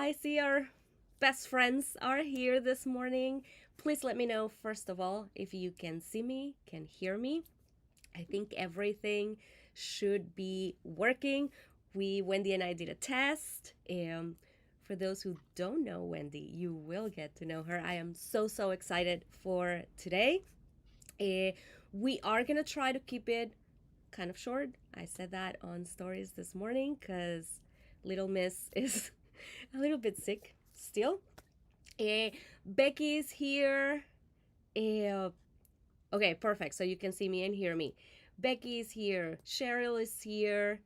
I see our best friends are here this morning. Please let me know, first of all, if you can see me, can hear me. I think everything should be working. Wendy and I did a test. For those who don't know Wendy, you will get to know her. I am so excited for today. Uh, we are going to try to keep it kind of short. I said that on stories this morning because Little Miss is a little bit sick still. Uh, Becky is here. Uh, okay, perfect. So you can see me and hear me. Becky is here. Cheryl is here.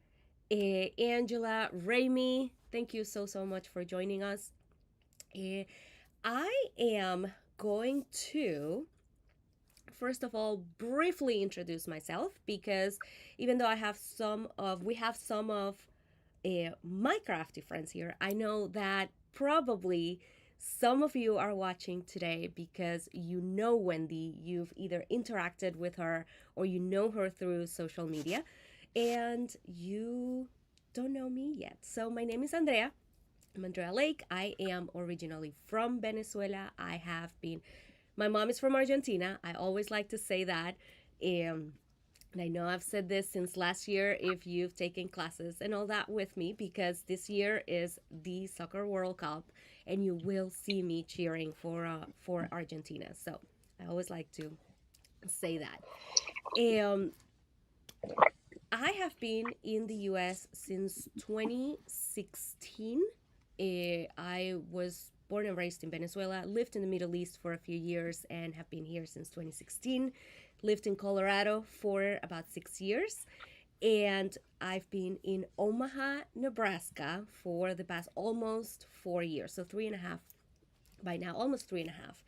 Angela, Rami, thank you so much for joining us. I am going to first of all briefly introduce myself because even though we have some of my crafty friends here, I know that probably some of you are watching today because you know Wendy, you've either interacted with her or you know her through social media, and you don't know me yet. So my name is Andrea. I'm Andrea Lake. I am originally from Venezuela. My mom is from Argentina. I always like to say that. And I know I've said this since last year if you've taken classes and all that with me, because this year is the Soccer World Cup and you will see me cheering for Argentina. So I always like to say that. Um, I have been in the US since 2016. I was born and raised in Venezuela, lived in the Middle East for a few years, and have been here since 2016. Lived in Colorado for about 6 years. And I've been in Omaha, Nebraska for the past almost 4 years. So three and a half by now, almost three and a half.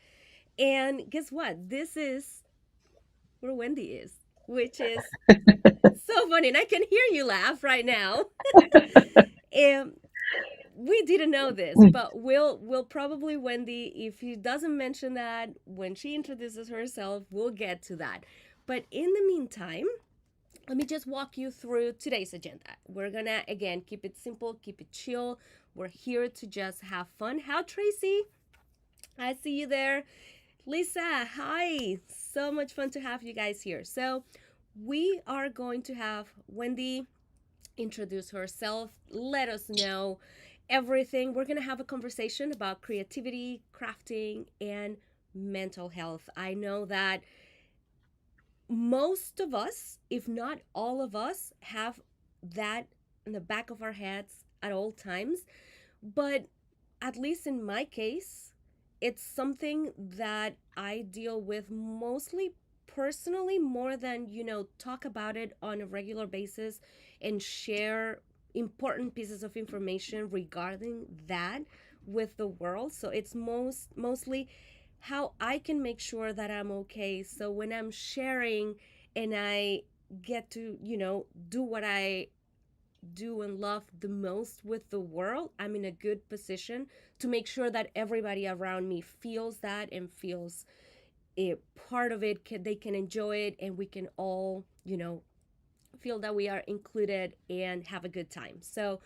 And guess what? This is where Wendy is, which is so funny. And I can hear you laugh right now. And we didn't know this, but we'll probably Wendy, if he doesn't mention that when she introduces herself, we'll get to that. But in the meantime, let me just walk you through today's agenda. We're gonna again keep it simple, keep it chill. We're here to just have fun. How Tracy? I see you there. Lisa, hi. So much fun to have you guys here. So we are going to have Wendy introduce herself, let us know everything. We're going to have a conversation about creativity, crafting, and mental health. I know that most of us, if not all of us, have that in the back of our heads at all times. But at least in my case, it's something that I deal with mostly personally more than, talk about it on a regular basis and share important pieces of information regarding that with the world. So it's mostly how I can make sure that I'm okay. So when I'm sharing and I get to, do what I do and love the most with the world, I'm in a good position to make sure that everybody around me feels that and feels it part of it. They can enjoy it, and we can all, feel that we are included and have a good time. So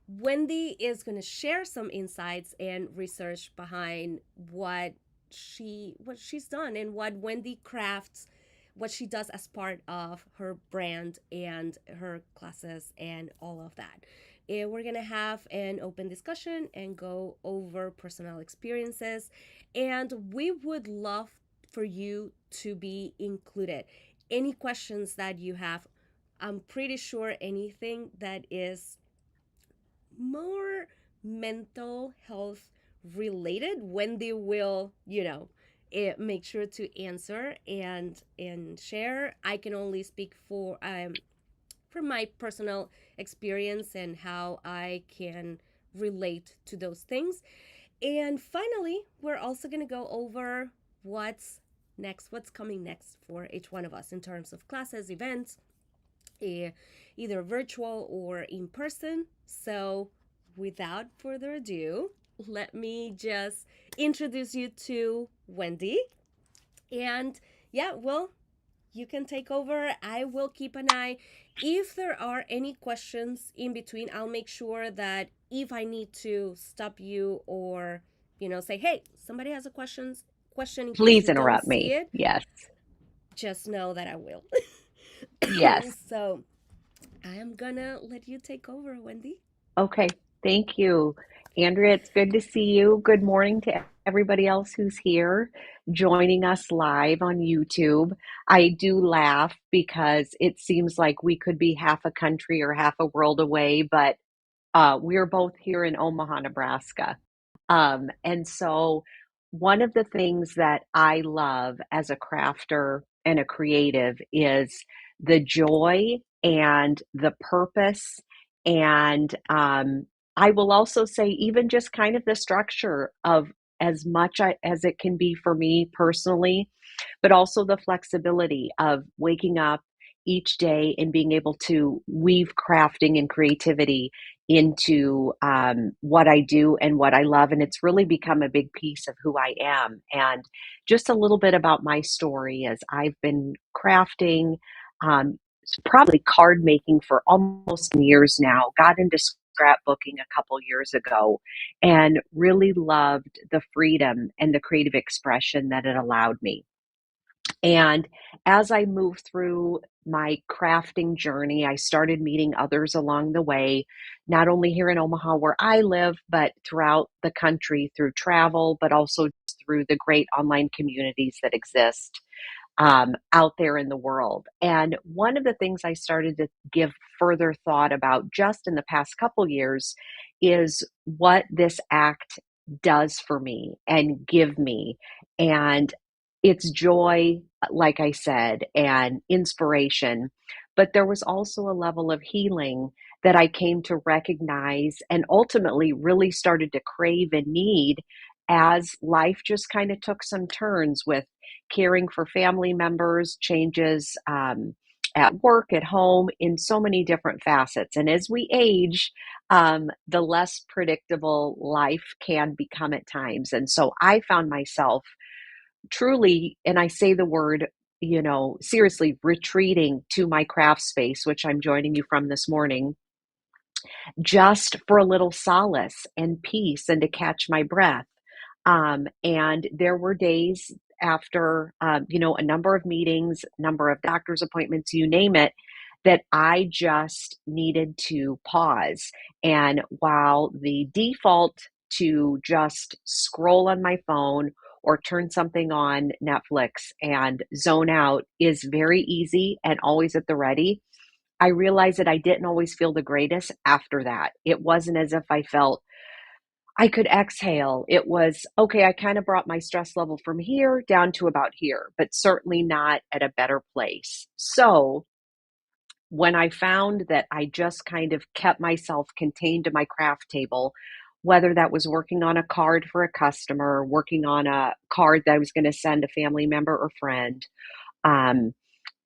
Wendy is going to share some insights and research behind what she's done and what Wendy Crafts, what she does as part of her brand and her classes and all of that. And we're going to have an open discussion and go over personal experiences. And we would love for you to be included. Any questions that you have, I'm pretty sure anything that is more mental health related, Wendy will, make sure to answer and share. I can only speak for my personal experience and how I can relate to those things. And finally, we're also going to go over what's next, what's coming next for each one of us in terms of classes, events, either virtual or in person. So without further ado, let me just introduce you to Wendy. And yeah, well, you can take over. I will keep an eye. If there are any questions in between, I'll make sure that if I need to stop you or, say, hey, somebody has a question in case Please you don't interrupt see me. it, Yes. just know that I will. Yes. So I am gonna let you take over, Wendy. Okay. Thank you. Andrea, it's good to see you. Good morning to everybody else who's here joining us live on YouTube. I do laugh because it seems like we could be half a country or half a world away, but we're both here in Omaha, Nebraska. And so, one of the things that I love as a crafter and a creative is the joy and the purpose. And I will also say, even just kind of the structure of as much as it can be for me personally, but also the flexibility of waking up each day and being able to weave crafting and creativity into what I do and what I love. And it's really become a big piece of who I am. And just a little bit about my story is I've been crafting, probably card making for almost years now, got into scrapbooking a couple years ago and really loved the freedom and the creative expression that it allowed me. And as I moved through my crafting journey, I started meeting others along the way, not only here in Omaha where I live, but throughout the country through travel, but also through the great online communities that exist out there in the world. And one of the things I started to give further thought about just in the past couple years is what this act does for me and give me. And it's joy, like I said, and inspiration. But there was also a level of healing that I came to recognize and ultimately really started to crave and need as life just kind of took some turns with caring for family members, changes at work, at home, in so many different facets. And as we age, the less predictable life can become at times. And so I found myself truly, and I say the word, seriously retreating to my craft space, which I'm joining you from this morning, just for a little solace and peace and to catch my breath. And there were days after, a number of meetings, number of doctor's appointments, you name it, that I just needed to pause. And while the default to just scroll on my phone or turn something on Netflix and zone out is very easy and always at the ready, I realized that I didn't always feel the greatest after that. It wasn't as if I felt I could exhale. It was okay, I kind of brought my stress level from here down to about here, but certainly not at a better place. So, when I found that I just kind of kept myself contained to my craft table, whether that was working on a card for a customer, working on a card that I was going to send a family member or friend, um,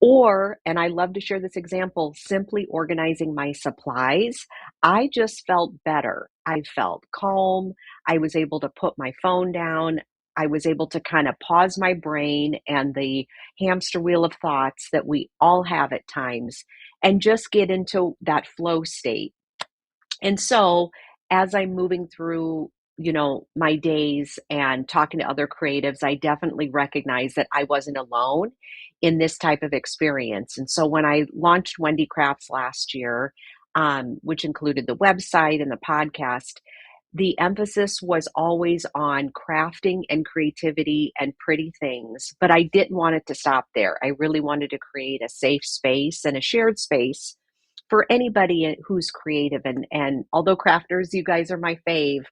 or, and I love to share this example, simply organizing my supplies, I just felt better. I felt calm. I was able to put my phone down. I was able to kind of pause my brain and the hamster wheel of thoughts that we all have at times and just get into that flow state. And so, as I'm moving through, my days and talking to other creatives, I definitely recognize that I wasn't alone in this type of experience. And so, when I launched Wendy Crafts last year, which included the website and the podcast, the emphasis was always on crafting and creativity and pretty things, but I didn't want it to stop there. I really wanted to create a safe space and a shared space for anybody who's creative. And although crafters, you guys are my fave,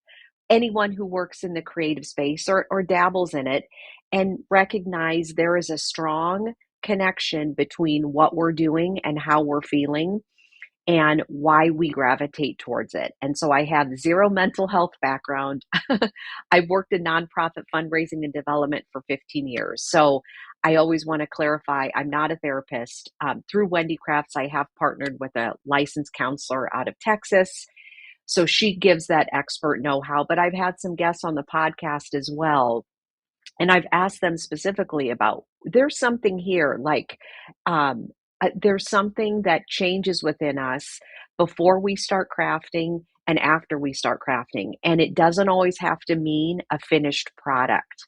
anyone who works in the creative space or dabbles in it and recognize there is a strong connection between what we're doing and how we're feeling and why we gravitate towards it. And so I have zero mental health background. I've worked in nonprofit fundraising and development for 15 years. So I always want to clarify I'm not a therapist. Through Wendy Crafts, I have partnered with a licensed counselor out of Texas. So she gives that expert know how. But I've had some guests on the podcast as well And I've asked them specifically about there's something here, like there's something that changes within us before we start crafting and after we start crafting. And it doesn't always have to mean a finished product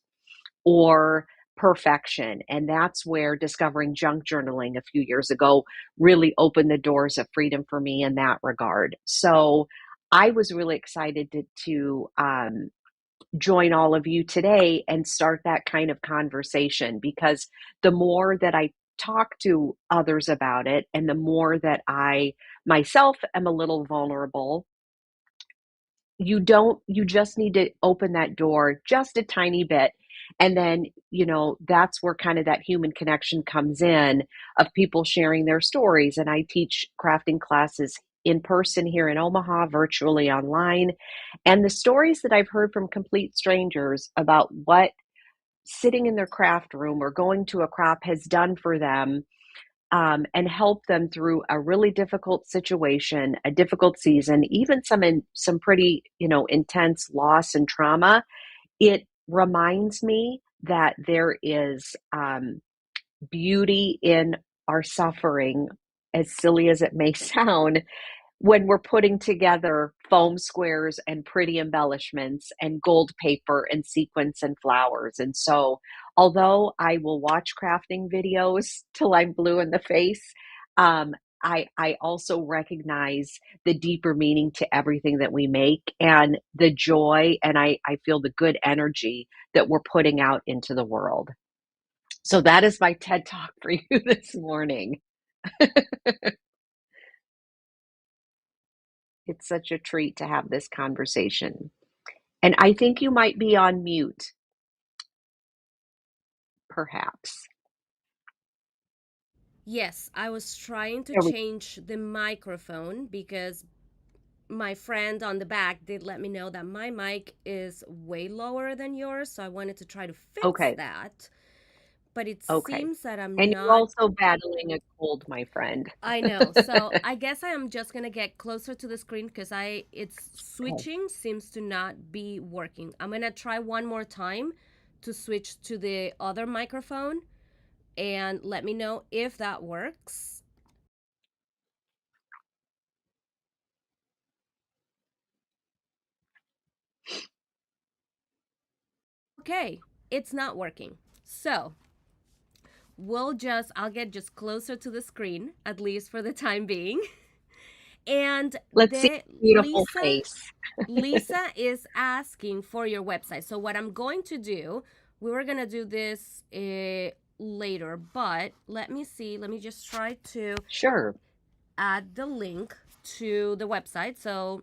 or perfection. And that's where discovering junk journaling a few years ago really opened the doors of freedom for me in that regard. So I was really excited to join all of you today and start that kind of conversation, because the more that I talk to others about it and the more that I myself am a little vulnerable, you just need to open that door just a tiny bit. And then, that's where kind of that human connection comes in, of people sharing their stories. And I teach crafting classes in person here in Omaha, virtually online. And the stories that I've heard from complete strangers about what sitting in their craft room or going to a crop has done for them, and help them through a really difficult situation, a difficult season, even some pretty intense loss and trauma. It reminds me that there is beauty in our suffering, as silly as it may sound, when we're putting together foam squares and pretty embellishments and gold paper and sequins and flowers. And so, although I will watch crafting videos till I'm blue in the face, I also recognize the deeper meaning to everything that we make, and the joy, and I feel the good energy that we're putting out into the world. So that is my TED Talk for you this morning. It's such a treat to have this conversation. And I think you might be on mute, perhaps. Yes, I was trying to There we change the microphone because my friend on the back did let me know that my mic is way lower than yours, so I wanted to try to fix Okay, that. But it okay. seems that I'm And you're not. also battling a cold, my friend. I know. So I guess I am just gonna get closer to the screen because I it's Okay. switching seems to not be working. I'm gonna try one more time to switch to the other microphone and let me know if that works. Okay, it's not working. So I'll get just closer to the screen, at least for the time being. And Let's see then your beautiful face. Lisa is asking for your website. So what I'm going to do, we were gonna do this later, but let me see. Let me just try to Sure. add the link to the website. So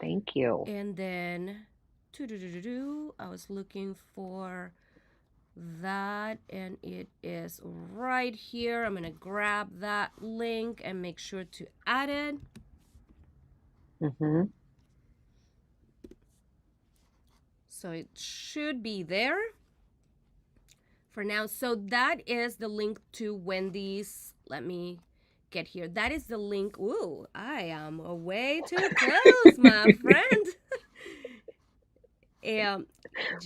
Thank you. and then, I was looking for that, and it is right here. I'm gonna grab that link and make sure to add it. Hmm. So it should be there for now. So that is the link to Wendy's. Let me get here. That is the link. Ooh, I am way too close, my friend. um,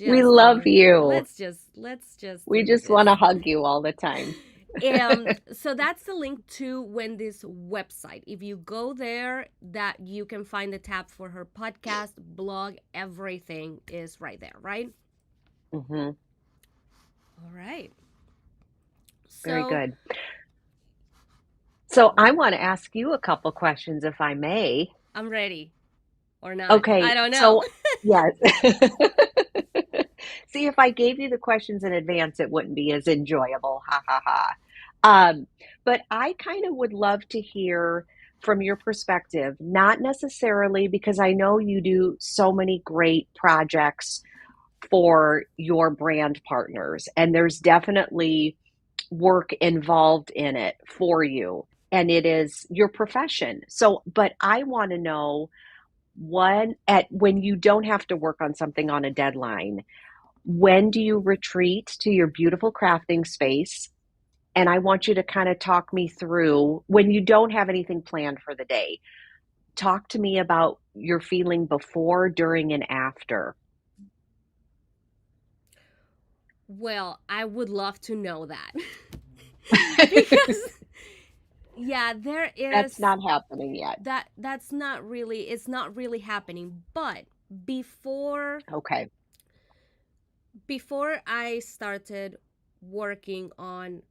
We just love you. let's We do just want this. to hug you all the time. So that's the link to Wendy's website. If you go there, that you can find the tab for her podcast, blog, everything is right there, right? Hmm. All right. Very So good. So I want to ask you a couple questions, if I may. I'm ready or not. I Okay, don't know. so yes. See, if I gave you the questions in advance, it wouldn't be as enjoyable. Ha ha ha. But I kind of would love to hear from your perspective, not necessarily because I know you do so many great projects for your brand partners, and there's definitely work involved in it for you, and it is your profession. So, but I want to know when you don't have to work on something on a deadline, when do you retreat to your beautiful crafting space? And I want you to kind of talk me through when you don't have anything planned for the day. Talk to me about your feeling before, during, and after. Well, I would love to know that. Because yeah, there That's is not happening yet. that's not really, it's not really happening. But before Okay. before I started working on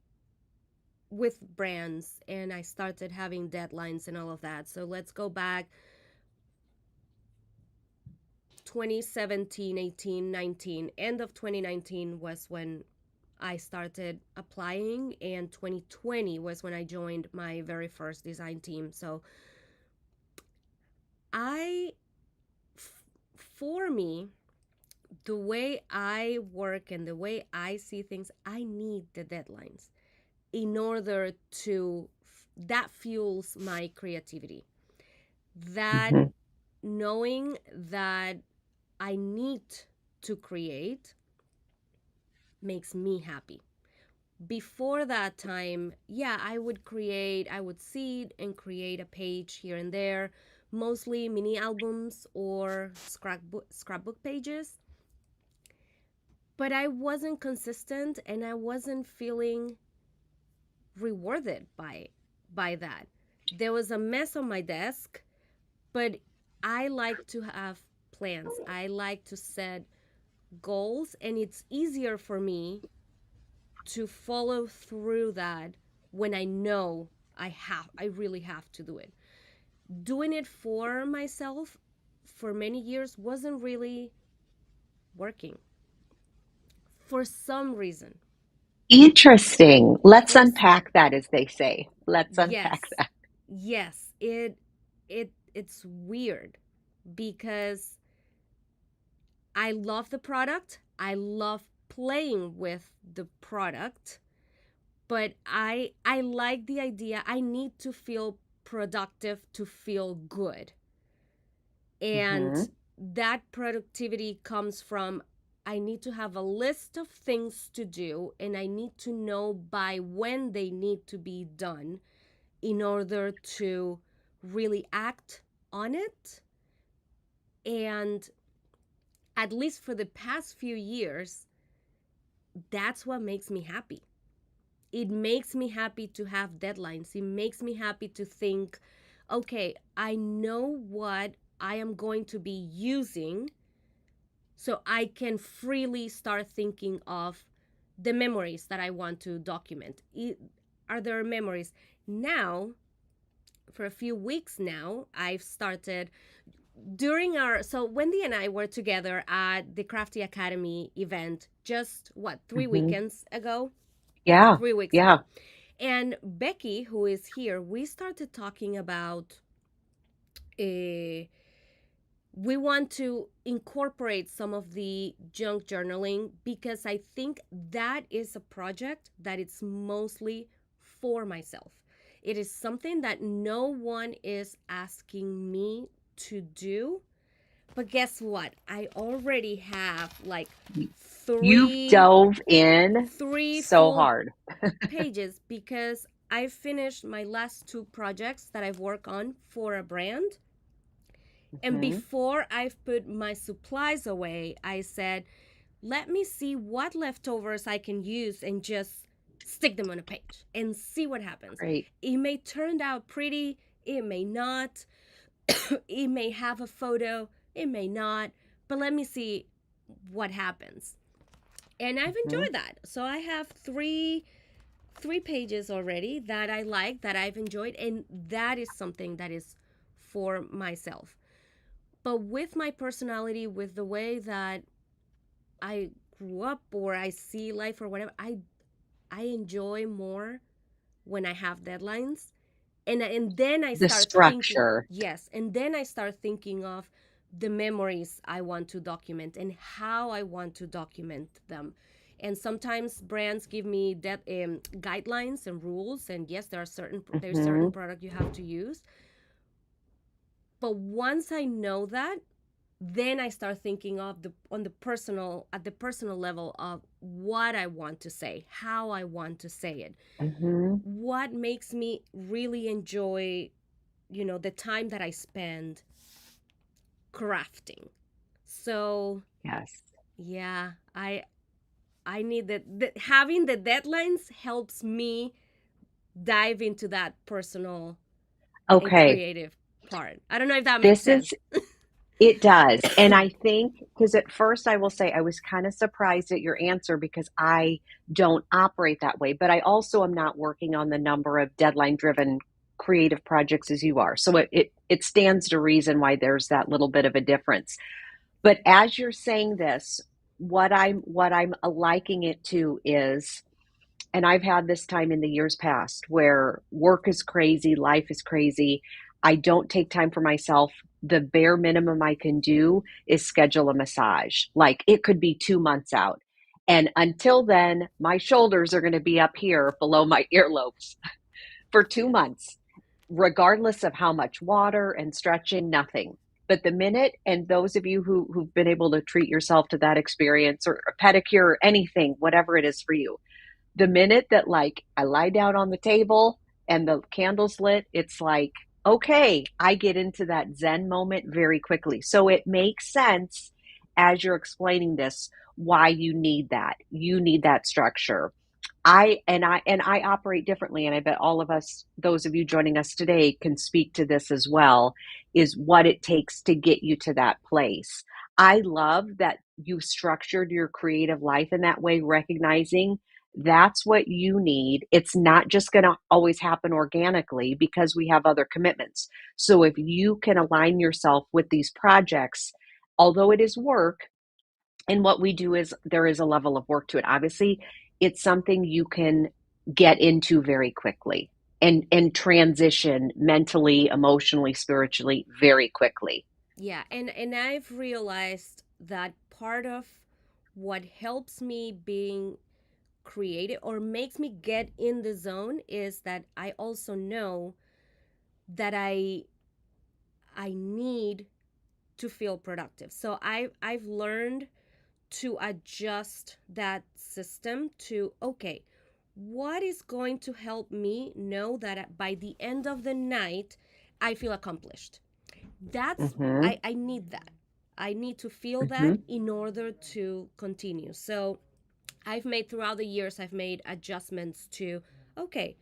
with brands and I started having deadlines and all of that. So let's go back 2017, 18, 19. End of 2019 was when I started applying, and 2020 was when I joined my very first design team. So I, for me, the way I work and the way I see things, I need the deadlines in order to, that fuels my creativity. That Hmm. knowing that I need to create makes me happy. Before that time, yeah, I would seed and create a page here and there, mostly mini albums or scrapbook pages. But I wasn't consistent and I wasn't feeling rewarded by that. There was a mess on my desk, but I like to have plans. I like to set goals, and it's easier for me to follow through that when I know I really have to do it. Doing it for myself for many years wasn't really working for some reason. Interesting. Let's For unpack that, as they say. Let's unpack yes. that. Yes, it's weird because I love the product. I love playing with the product, but I like the idea. I need to feel productive to feel good. Hmm. And that productivity comes from, I need to have a list of things to do and I need to know by when they need to be done in order to really act on it. And at least for the past few years, that's what makes me happy. It makes me happy to have deadlines. It makes me happy to think, okay, I know what I am going to be using, so I can freely start thinking of the memories that I want to document. Are there memories? Now, for a few weeks now, I've started during our, so Wendy and I were together at the Crafty Academy event just what, three Hmm. weekends ago? Yeah. 3 weeks Yeah. ago. And Becky, who is here, we started talking about a, we want to incorporate some of the junk journaling because I think that is a project that it's mostly for myself. It is something that no one is asking me to do. But guess what? I already have like You've three dove in three so full hard. pages because I finished my last two projects that I've worked on for a brand. And Hmm. before I've put my supplies away, I said, let me see what leftovers I can use and just stick them on a page and see what happens. Great. It may turn out pretty, it may not, it may have a photo, it may not, but let me see what happens. And I've Hmm. enjoyed that. So I have three pages already that I like, that I've enjoyed, and that is something that is for myself. But with my personality, with the way that I grew up or I see life or whatever, I enjoy more when I have deadlines. And then I The start thinking, structure. yes, and then I start thinking of the memories I want to document and how I want to document them. And sometimes brands give me that guidelines and rules, and yes, there's certain Hmm. product you have to use. But once I know that, then I start thinking of the on the personal at the personal level of what I want to say, how I want to say it, Hmm. what makes me really enjoy, the time that I spend crafting. So Yes. yeah, I need that. Having the deadlines helps me dive into that personal and Okay, creative part. I don't know if that makes this is sense. it does. And I think, because at first I will say I was kind of surprised at your answer because I don't operate that way, but I also am not working on the number of deadline driven creative projects as you are. So it stands to reason why there's that little bit of a difference. But as you're saying this, what I'm liking it to is, and I've had this time in the years past where work is crazy, life is crazy. I don't take time for myself. The bare minimum I can do is schedule a massage. Like it could be 2 months out. And until then, my shoulders are going to be up here below my earlobes for 2 months, regardless of how much water and stretching, nothing. But the minute, and those of you who've been able to treat yourself to that experience or a pedicure or anything, whatever it is for you, the minute that like I lie down on the table and the candle's lit, it's like, okay, I get into that Zen moment very quickly. So it makes sense as you're explaining this why you need that. You need that structure. I operate differently, and I bet all of us, those of you joining us today, can speak to this as well, is what it takes to get you to that place. I love that you structured your creative life in that way, recognizing that's what you need. It's not just going to always happen organically because we have other commitments. So if you can align yourself with these projects, although it is work, and what we do is there is a level of work to it. Obviously, it's something you can get into very quickly and transition mentally, emotionally, spiritually very quickly. Yeah, and I've realized that part of what helps me being creative or makes me get in the zone is that I also know that I need to feel productive. So I've learned to adjust that system to, okay, what is going to help me know that by the end of the night I feel accomplished. That's Mm-hmm. I need that. I need to feel Mm-hmm. that in order to continue. So I've made throughout the years, I've made adjustments to, okay,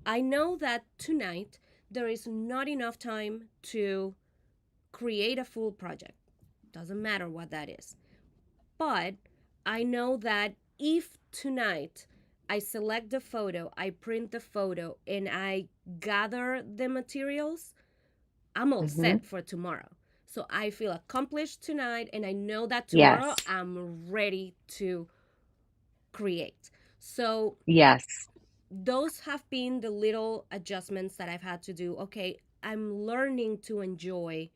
I know that tonight there is not enough time to create a full project. Doesn't matter what that is. But I know that if tonight I select the photo, I print the photo, and I gather the materials, I'm all Mm-hmm. set for tomorrow. So I feel accomplished tonight, and I know that tomorrow Yes. I'm ready to create. So Yes. those have been the little adjustments that I've had to do. Okay, I'm learning to enjoy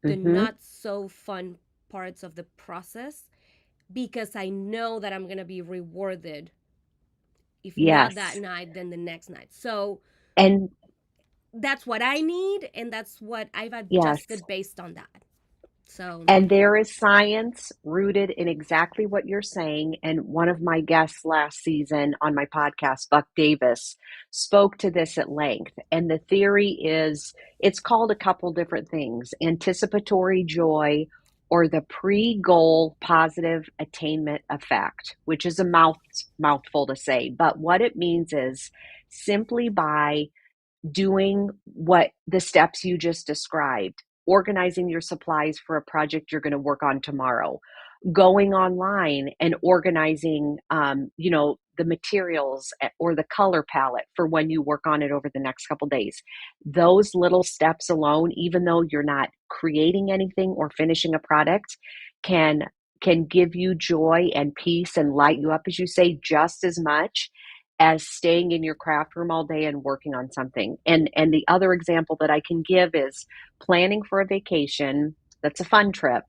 the Mm-hmm. not so fun parts of the process because I know that I'm going to be rewarded, if not that Yes. night, then the next night. So And that's what I need, and that's what I've yes. adjusted based on that. So, And there is science rooted in exactly what you're saying. And one of my guests last season on my podcast, Buck Davis, spoke to this at length. And the theory is it's called a couple different things: anticipatory joy or the pre goal positive attainment effect, which is a mouthful to say. But what it means is simply by doing what the steps you just described, organizing your supplies for a project you're going to work on tomorrow, going online and organizing, the materials or the color palette for when you work on it over the next couple days. Those little steps alone, even though you're not creating anything or finishing a product, can give you joy and peace and light you up, as you say, just as much as staying in your craft room all day and working on something. And the other example that I can give is planning for a vacation that's a fun trip,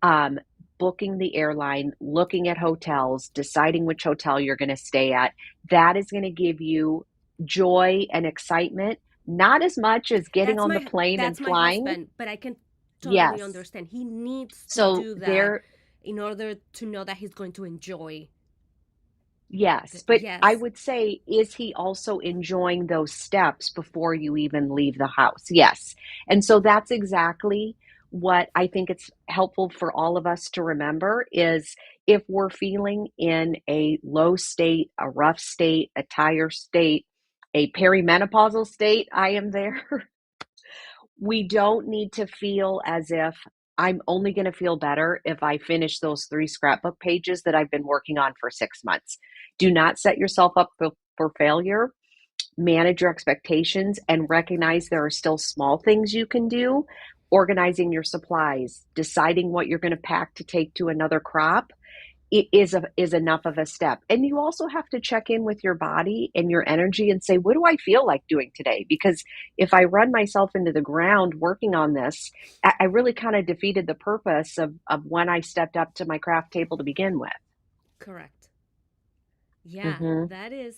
um, booking the airline, looking at hotels, deciding which hotel you're going to stay at. That is going to give you joy and excitement, not as much as getting on the plane and that's my flying. husband, but I can totally Yes. understand. He needs to So do that there, in order to know that he's going to enjoy yes, but I yes. would say, is he also enjoying those steps before you even leave the house? Yes. And so that's exactly what I think it's helpful for all of us to remember is If we're feeling in a low state, a rough state, a tired state, a perimenopausal state, I am there. We don't need to feel as if I'm only going to feel better if I finish those 3 scrapbook pages that I've been working on for 6 months. Do not set yourself up for failure. Manage your expectations and recognize Correct. there are still small things you can do. Organizing your supplies, deciding what you're going to pack to take to another crop, it is enough of a step. And you also have to check in with your body and your energy and say, what do I feel like doing today? Because if I run myself into the ground working on this, I really kind of defeated the purpose of when I stepped up to my craft table to begin with. Correct. Yeah, Mm-hmm. that is,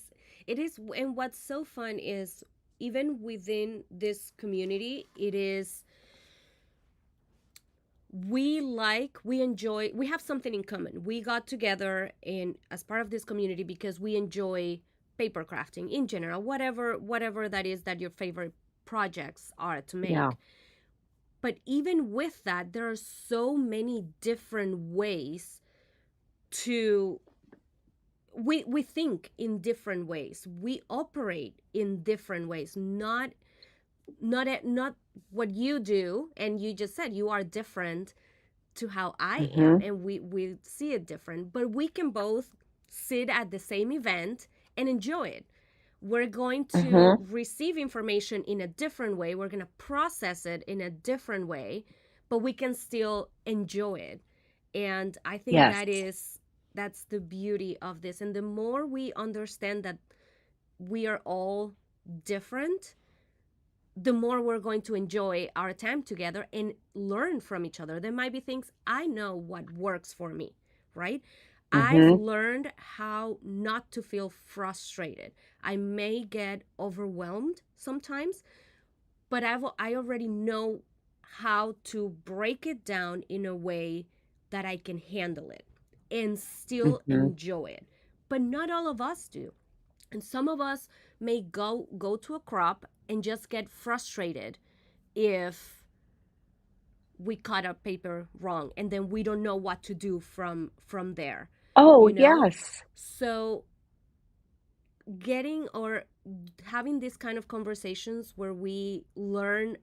it is. And what's so fun is even within this community, it is, we enjoy, we have something in common. We got together in as part of this community because we enjoy paper crafting in general, whatever that is that your favorite projects are to Yeah. make. But even with that, there are so many different ways to, we think in different ways, we operate in different ways, not what you do. And you just said you are different to how I am, Mm-hmm. and we see it different, but we can both sit at the same event and enjoy it. We're going to Mm-hmm. receive information in a different way, we're going to process it in a different way, but we can still enjoy it. And I think Yes. that's the beauty of this. And the more we understand that we are all different, the more we're going to enjoy our time together and learn from each other. There might be things I know what works for me, right? I've Mm-hmm. learned how not to feel frustrated. I may get overwhelmed sometimes, but I already know how to break it down in a way that I can handle it and still Mm-hmm. enjoy it. But not all of us do. And some of us may go to a crop and just get frustrated if we cut our paper wrong, and then we don't know what to do from there, Oh, you know. yes. So getting or having these kind of conversations where we learn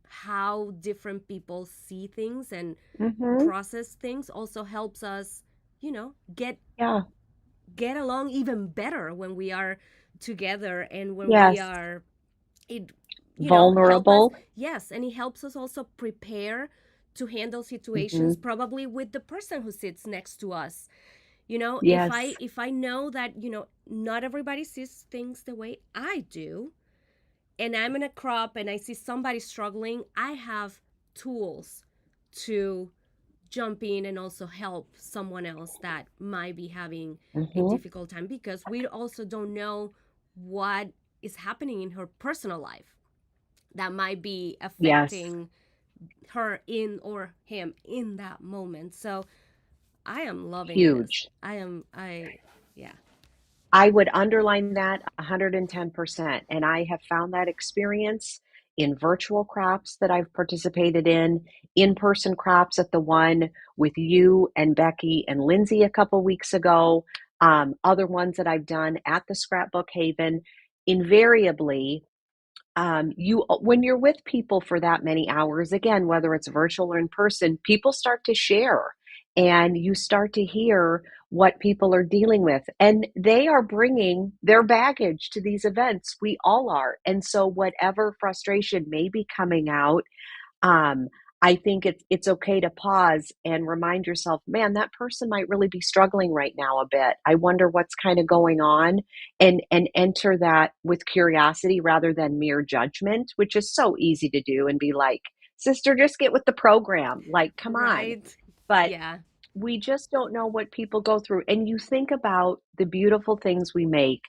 how different people see things and Mm-hmm. process things also helps us, you know, Yeah. get along even better when we are together, and when we Yes. are, it, help us. Vulnerable. Yes, and it helps us also prepare to handle Mm-hmm. situations probably with the person who sits next to us. Yes. If I know that, not everybody sees things the way I do, and I'm in a crop and I see somebody struggling, I have tools to jump in and also help someone else that might be having a Mm-hmm. difficult time, because we also don't know what is happening in her personal life that might be Yes. affecting her in or him in that moment. So I am loving this. Huge. I yeah. I would underline that 110%. And I have found that experience in virtual crops that I've participated in person crops at the one with you and Becky and Lindsay a couple weeks ago, other ones that I've done at the Scrapbook Haven. Invariably, you when you're with people for that many hours, again, whether it's virtual or in person, people start to share and you start to hear what people are dealing with, and they are bringing their baggage to these events. We all are. And so whatever frustration may be coming out, um, I think it's okay to pause and remind yourself, man, that person might really be struggling right now a bit. I wonder what's kind of going on, and enter that with curiosity rather than mere judgment, which is so easy to do and be like, sister, just get with the program. Like, come on. Right. But Yeah. we just don't know what people go through. And you think about the beautiful things we make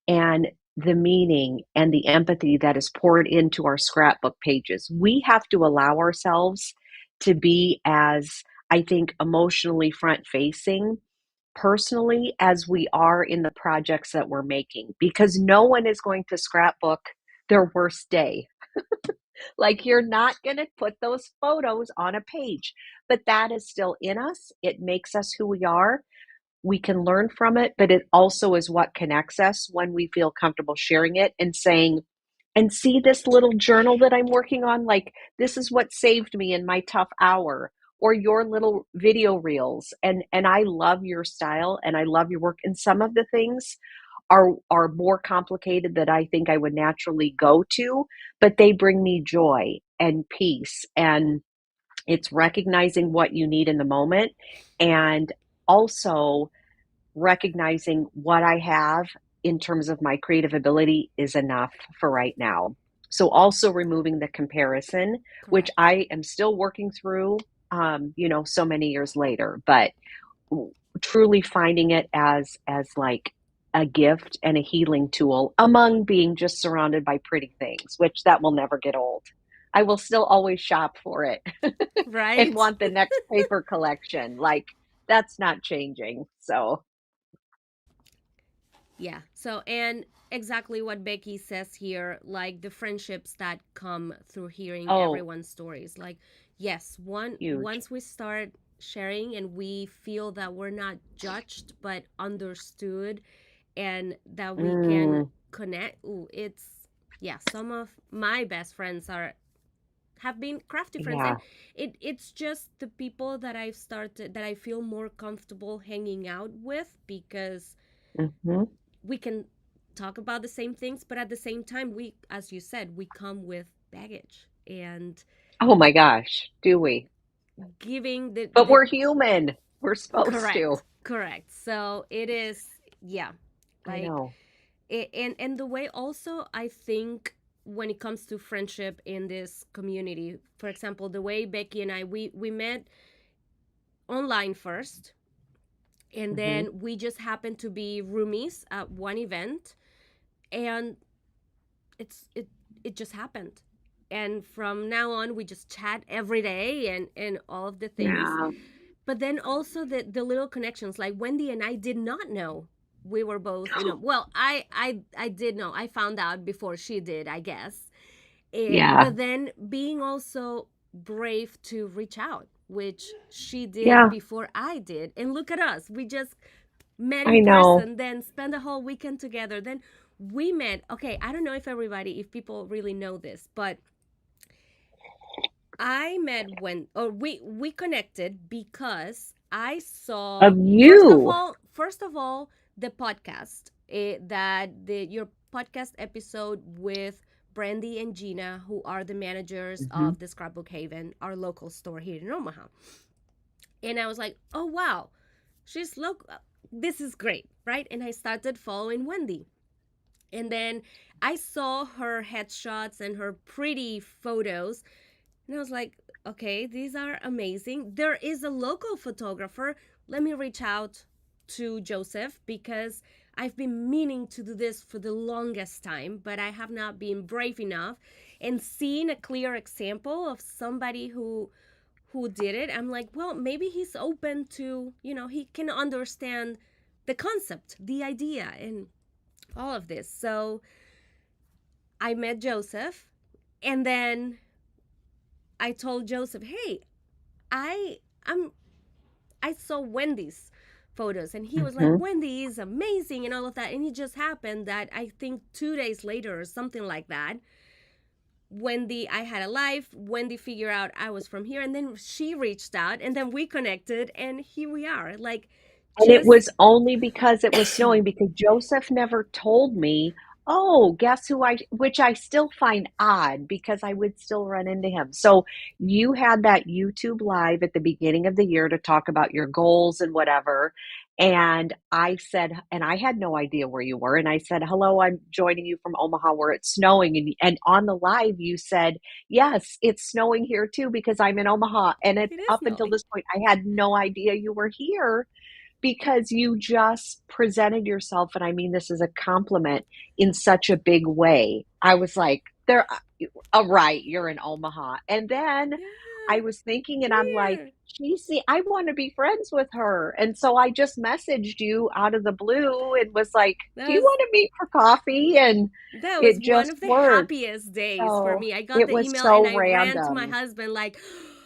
and the meaning and the empathy that is poured into our scrapbook pages. We have to allow ourselves to be as, I think, emotionally front facing personally as we are in the projects that we're making, because no one is going to scrapbook their worst day. Like you're not going to put those photos on a page, but that is still in us. It makes us who we are. We can learn from it, but it also is what connects us when we feel comfortable sharing it and saying, and see this little journal that I'm working on, like this is what saved me in my tough hour, or your little video reels. And I love your style and I love your work. And some of the things are more complicated that I think I would naturally go to, but they bring me joy and peace. And it's recognizing what you need in the moment, and also recognizing what I have in terms of my creative ability is enough for right now. So also removing the comparison, which Correct. I am still working through, so many years later, but truly finding it as like a gift and a healing tool among being just surrounded by pretty things, which that will never get old. I will still always shop for it and Right? want the next paper collection. Like that's not changing. So, Yeah. So, and exactly what Becky says here, like the friendships that come through hearing oh, everyone's stories. Like, yes, huge. once we start sharing and we feel that we're not judged but understood and that we can Mm, connect, ooh, it's yeah, some of my best friends are have been crafty friends, yeah. and it's just the people that I've started that I feel more comfortable hanging out with because Hmm. we can talk about the same things, but at the same time, we, as you said, we come with baggage and Oh my gosh, do we? giving But the we're human. We're supposed to. correct. So it is, yeah, I like know. and the way also I think when it comes to friendship in this community, for example, the way Becky and I we met online first, and Hmm. then we just happened to be roomies at one event, and it's it just happened, and from now on we just chat every day and all of the things. Yeah. But then also the little connections, like Wendy and I did not know we were both well, I did know, I found out before she did, I guess. Yeah. But then being also brave to reach out, which she did Yeah. before I did, and look at us, we just met I in know. person, then spent the whole weekend together. Then we met. Okay, I don't know if everybody, if people really know this, but I met when, or we connected because I saw Of you. first of all, the podcast that the your podcast episode with Brandy and Gina, who are the managers Hmm. of the Scrapbook Haven, our local store here in Omaha. And I was like, oh wow, she's local. This is great, right? And I started following Wendy. And then I saw her headshots and her pretty photos. And I was like, okay, these are amazing. There is a local photographer. Let me reach out to Joseph because I've been meaning to do this for the longest time, but I have not been brave enough. And seeing a clear example of somebody who did it, I'm like, well, maybe he's open to, he can understand the concept, the idea, and all of this. So I met Joseph, and then I told Joseph, hey, I I'm I saw Wendy's photos, and he was like, Hmm. Wendy is amazing and all of that. And it just happened that I think 2 days later or something like that, Wendy, I had a life. Wendy figured out I was from here, and then she reached out, and then we connected, and here we are. Like, And it just was only because it was snowing, because Joseph never told me, oh, guess who which I still find odd because I would still run into him. So you had that YouTube live at the beginning of the year to talk about your goals and whatever. And I said, and I had no idea where you were. And I said, hello, I'm joining you from Omaha where it's snowing. And on the live, you said, yes, it's snowing here too because I'm in Omaha. And it is up until snowing. this point, I had no idea you were here because you just presented yourself, and I mean this as a compliment, in such a big way. I was like, there, right, you're in Omaha. And then Yeah. I was thinking, and I'm like, Here. I want to be friends with her. And so I just messaged you out of the blue and was like, do That you was want to meet for coffee? And that was it one just of the worked. happiest days for So me. I got it the was email and so I ran to my random. husband like,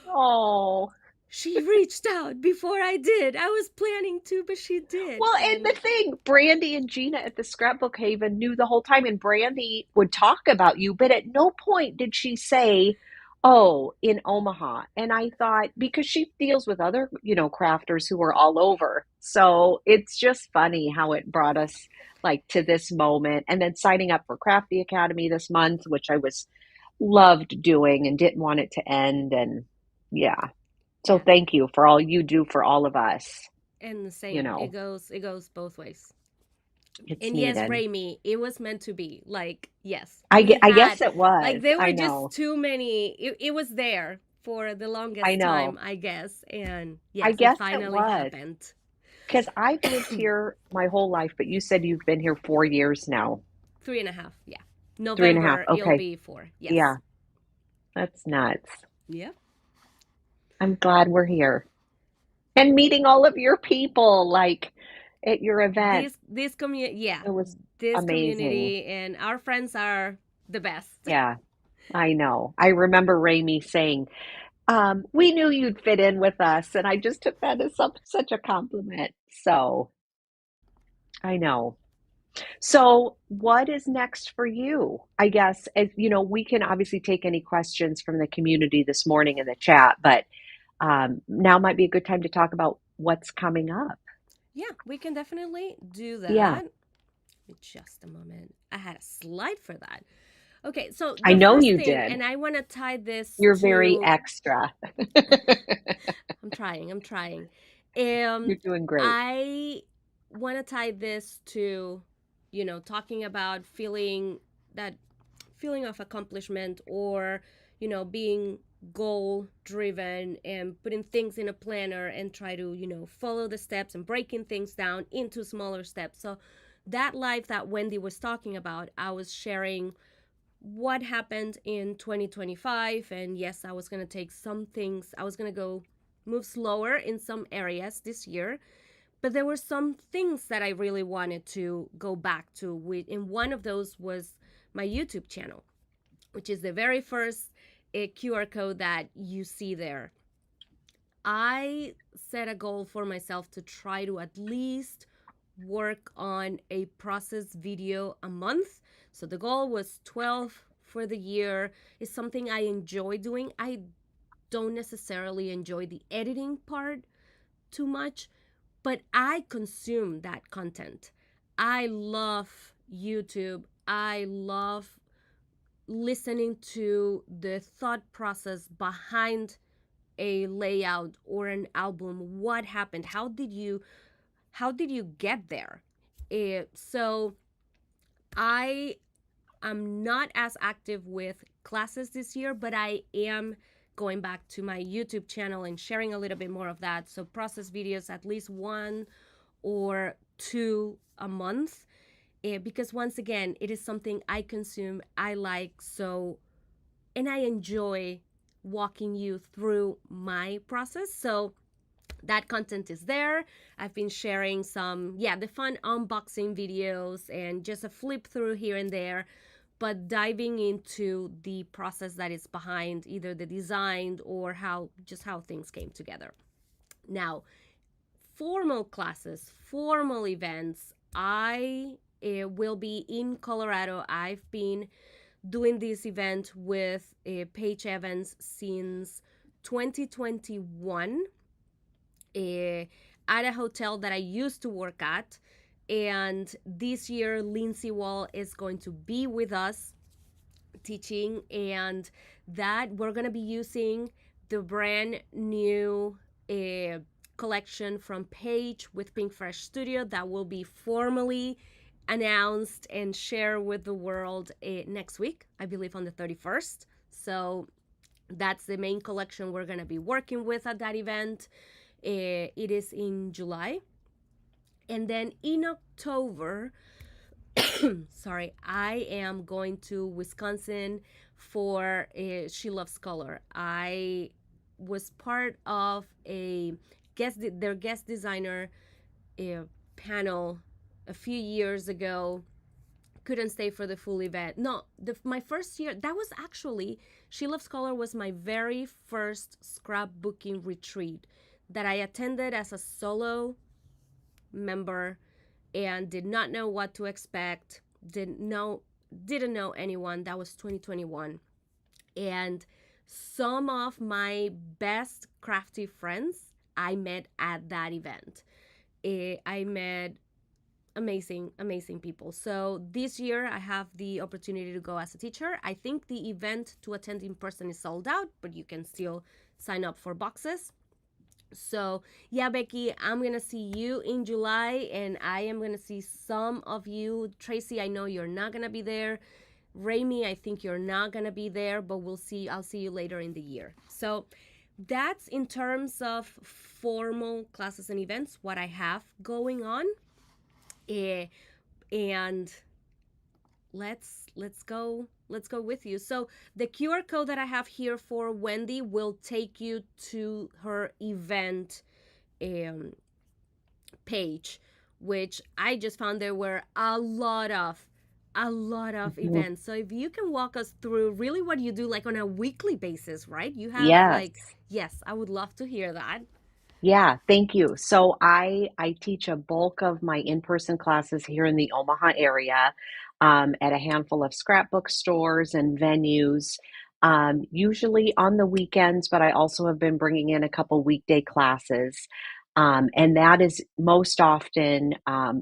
Oh, she reached out before I did. I was planning to, but she did. well, and the And thing, Brandy and Gina at the Scrapbook Haven knew the whole time, and Brandy would talk about you, but at no point did she say, "Oh, in Omaha." And I thought, because she deals with other, crafters who are all over. So it's just funny how it brought us like to this moment. And then signing up for Crafty Academy this month, which I was loved doing and didn't want it to end. And yeah. So yeah, thank you for all you do for all of us. and the You same. It know, goes both ways. it's And yes, needed. Raimi, it was meant to be. Like, yes, we I had, guess it like, was. there I were just know. too many. It was there for the I longest time, know. I guess. And I yes, it guess it finally was. happened. Because I've lived here my whole life, but you said you've been here 4 years now. 3.5. Yeah. Three and a half. November, it'll Okay. be 4. Yeah, Yes. that's nuts. Yeah. I'm glad we're here. And meeting all of your people, like at your event. This community, yeah, It was this amazing. community and our friends are the best. Yeah, I know. I remember Raimi saying, we knew you'd fit in with us. And I just took that as such a compliment. So I know. So, what is next for you? I guess, as you know, we can obviously take any questions from the community this morning in the chat, but now might be a good time to talk about what's coming up. Yeah, we can definitely do Yeah, that. Just a moment. I had a slide for that. Okay, so I the know first you thing, did. and I want to tie this You're very to. extra. I'm trying. I'm trying. You're doing great. I want to tie this to, talking about that feeling of accomplishment, or, being goal driven and putting things in a planner and try to, follow the steps and breaking things down into smaller steps. So that life that Wendy was talking about, I was sharing what happened in 2025. And yes, I was going to take some things, I was going to go move slower in some areas this year, but there were some things that I really wanted to go back to with, and one of those was my YouTube channel, which is the very first QR code that you see there. I set a goal for myself to try to at least work on a process video a month. So the goal was 12 for the year. It's something I enjoy doing. I don't necessarily enjoy the editing part too much, but I consume that content. I love YouTube. I love listening to the thought process behind a layout or an album. What happened? How did you get there? So I am not as active with classes this year, but I am going back to my YouTube channel and sharing a little bit more of that. So process videos, at least one or two a month, because once again, it is something I consume, I like, so, and I enjoy walking you through my process. So that content is there. I've been sharing some, yeah, the fun unboxing videos and just a flip through here and there, but diving into the process that is behind either the design or how things came together. Now, formal classes, formal events, I will be in Colorado. I've been doing this event with Paige Evans since 2021, at a hotel that I used to work at. And this year, Lindsay Wall is going to be with us teaching, and that we're going to be using the brand new collection from Paige with Pink Fresh Studio that will be formally announced and shared with the world next week, I believe on the 31st. So that's the main collection we're going to be working with at that event. It is in July. And then in October, sorry, I am going to Wisconsin for She Loves Color. I was part of a their guest designer panel a few years ago. Couldn't stay for the full event. No, my first year, that was actually, She Loves Color was my very first scrapbooking retreat that I attended as a solo member and did not know what to expect. Didn't know anyone. That was 2021. And some of my best crafty friends I met at that event. I met amazing people. So this year I have the opportunity to go as a teacher. I think the event to attend in person is sold out, but you can still sign up for boxes. So yeah, Becky, I'm gonna see you in July, and I am gonna see some of you. Tracy, I know you're not gonna be there. Raimi, I think you're not gonna be there, but we'll see. I'll see you later in the year. So that's in terms of formal classes and events, what I have going on. Eh, and let's go with you. So the QR code that I have here for Wendy will take you to her event um, page, which I just found there were a lot of Mhm. events. So if you can walk us through really what you do, like on a weekly basis, right? You have Yes. like, yes, I would love to hear that. Yeah, thank you. So I teach a bulk of my in-person classes here in the Omaha area, at a handful of scrapbook stores and venues, usually on the weekends, but I also have been bringing in a couple weekday classes. And that is most often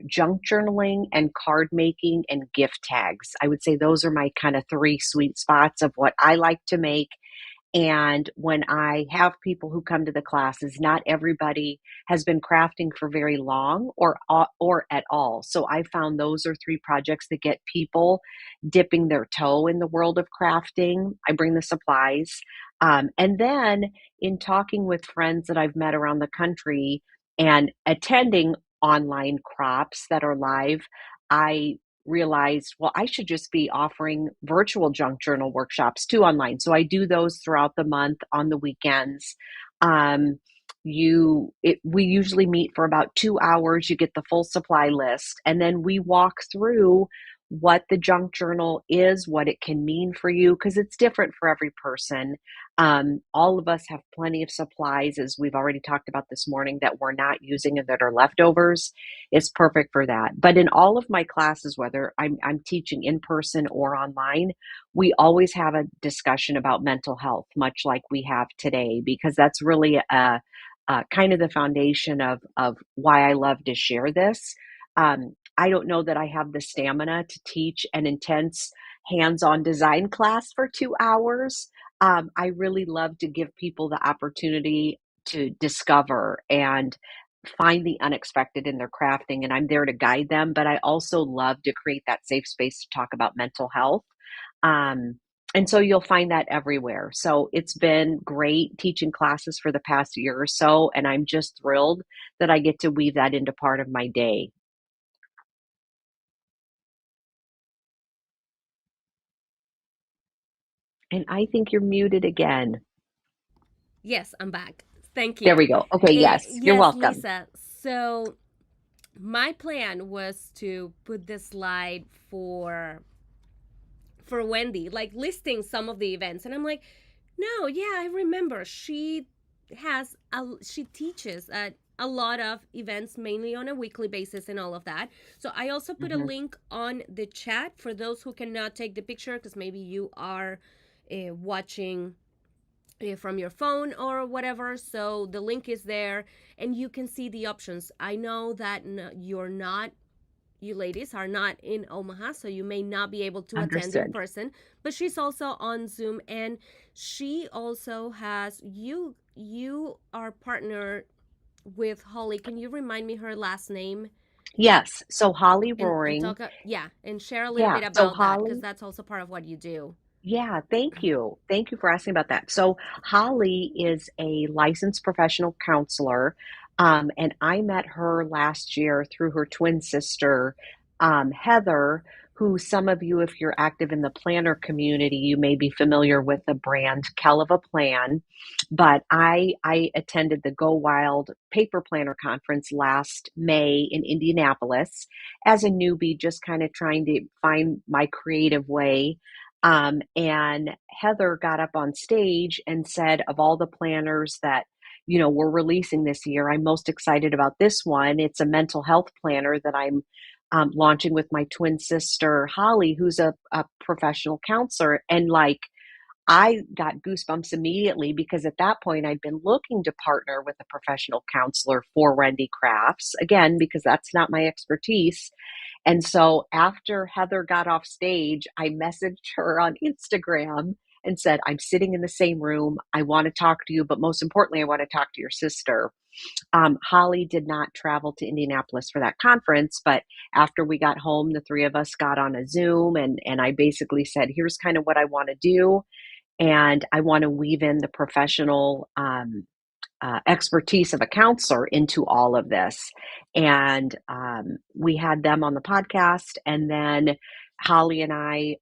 junk journaling and card making and gift tags. I would say those are my kind of three sweet spots of what I like to make. And when I have people who come to the classes, not everybody has been crafting for very long or at all. So I found those are three projects that get people dipping their toe in the world of crafting. I bring the supplies. And then in talking with friends that I've met around the country and attending online crops that are live, I realized, well, I should just be offering virtual junk journal workshops too online. So I do those throughout the month on the weekends. Um, we usually meet for about 2 hours. You get the full supply list, and then we walk through what the junk journal is, what it can mean for you, because it's different for every person. All of us have plenty of supplies, as we've already talked about this morning, that we're not using and that are leftovers. It's perfect for that. But in all of my classes, whether I'm teaching in person or online, we always have a discussion about mental health, much like we have today, because that's really kind of the foundation of why I love to share this. I don't know that I have the stamina to teach an intense hands-on design class for 2 hours. I really love to give people the opportunity to discover and find the unexpected in their crafting, and I'm there to guide them, but I also love to create that safe space to talk about mental health. Um, and so you'll find that everywhere. So it's been great teaching classes for the past year or so, and I'm just thrilled that I get to weave that into part of my day. And I think you're muted again. Yes, I'm back. Thank There you. we go. Okay, yes, you're Yes, welcome. Lisa. So my plan was to put this slide for Wendy, like listing some of the events, and I'm like, no, yeah, I remember she teaches at a lot of events, mainly on a weekly basis and all of that. So I also put a Hmm. link on the chat for those who cannot take the picture, because maybe you are watching from your phone or whatever. So the link is there, and you can see the options. I know that you ladies are not in Omaha, so you may not be able to attend in Understood. person, but she's also on Zoom, and she also has you are partnered with Holly. Can you remind me her last name Yes. So Holly and Roaring. talk yeah, and share a little Yeah. bit So about that, because Holly. that's also part of what you do. Yeah, thank you. Thank you for asking about that. So, Holly is a licensed professional counselor, and I met her last year through her twin sister, Heather, who some of you, if you're active in the planner community, you may be familiar with the brand Keleva Plan. But I attended the Go Wild Paper Planner Conference last May in Indianapolis as a newbie, just kind of trying to find my creative way. And Heather got up on stage and said, of all the planners that we're releasing this year, I'm most excited about this one. It's a mental health planner that I'm launching with my twin sister Holly, who's a professional counselor. And like, I got goosebumps immediately because at that point I'd been looking to partner with a professional counselor for Wendy Crafts, again, because that's not my expertise. And so after Heather got off stage, I messaged her on Instagram and said, I'm sitting in the same room. I want to talk to you, but most importantly, I want to talk to your sister. Holly did not travel to Indianapolis for that conference, but after we got home, the three of us got on a Zoom and I basically said, here's kind of what I want to do. And I want to weave in the professional expertise of a counselor into all of this. And we had them on the podcast. And then Holly and I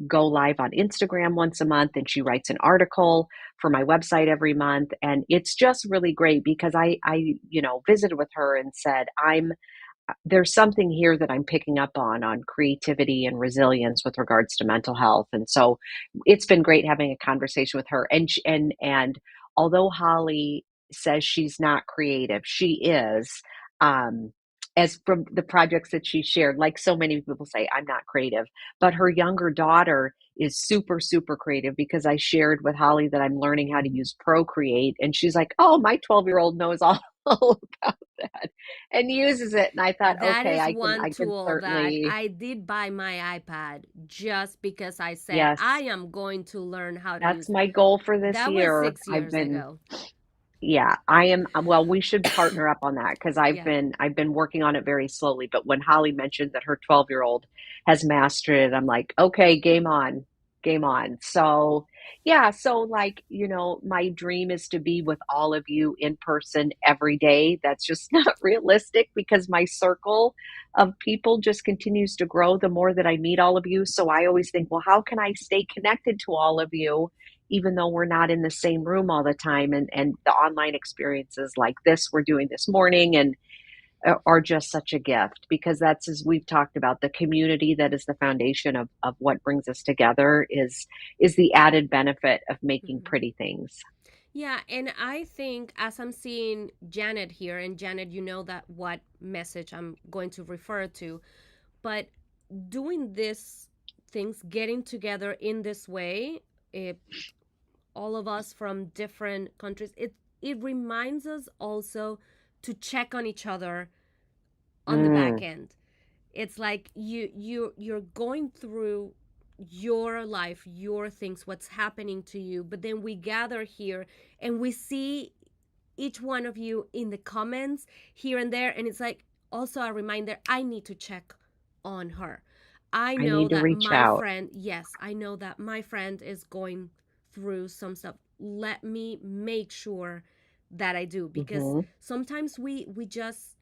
go live on Instagram once a month, and she writes an article for my website every month. And it's just really great because I visited with her and said, there's something here that I'm picking up on creativity and resilience with regards to mental health. And so it's been great having a conversation with her. And although Holly says she's not creative, she is, as from the projects that she shared, like so many people say, I'm not creative, but her younger daughter is super, super creative because I shared with Holly that I'm learning how to use Procreate. And she's like, oh, my 12-year-old knows all about that and uses it. And I thought, That okay, is I one can tool that certainly, I did buy my iPad just because I said I yes, am going to learn how to that's use. my goal for this That was year. 6 years ago. Yeah, I am. Well, we should partner up on that because Yeah. I've been working on it very slowly. But when Holly mentioned that her 12-year-old has mastered it, I'm like, okay, game on, game on. So yeah, so like, my dream is to be with all of you in person every day. That's just not realistic because my circle of people just continues to grow the more that I meet all of you. So I always think, well, how can I stay connected to all of you? Even though we're not in the same room all the time, and the online experiences like this we're doing this morning and are just such a gift because that's, as we've talked about, the community that is the foundation of what brings us together is the added benefit of making Mhm. pretty things. Yeah, and I think as I'm seeing Janet here, and Janet, you know that what message I'm going to refer to, but doing this things, getting together in this way, it, all of us from different countries, it reminds us also to check on each other on the back Mm, end. It's like you're going through your life, your things, what's happening to you, but then we gather here and we see each one of you in the comments here and there, and it's like also a reminder, I need to check on her. I I know need to that reach my out. friend, yes, I know that my friend is going through some stuff. Let me make sure that I do, because Hmm. sometimes we just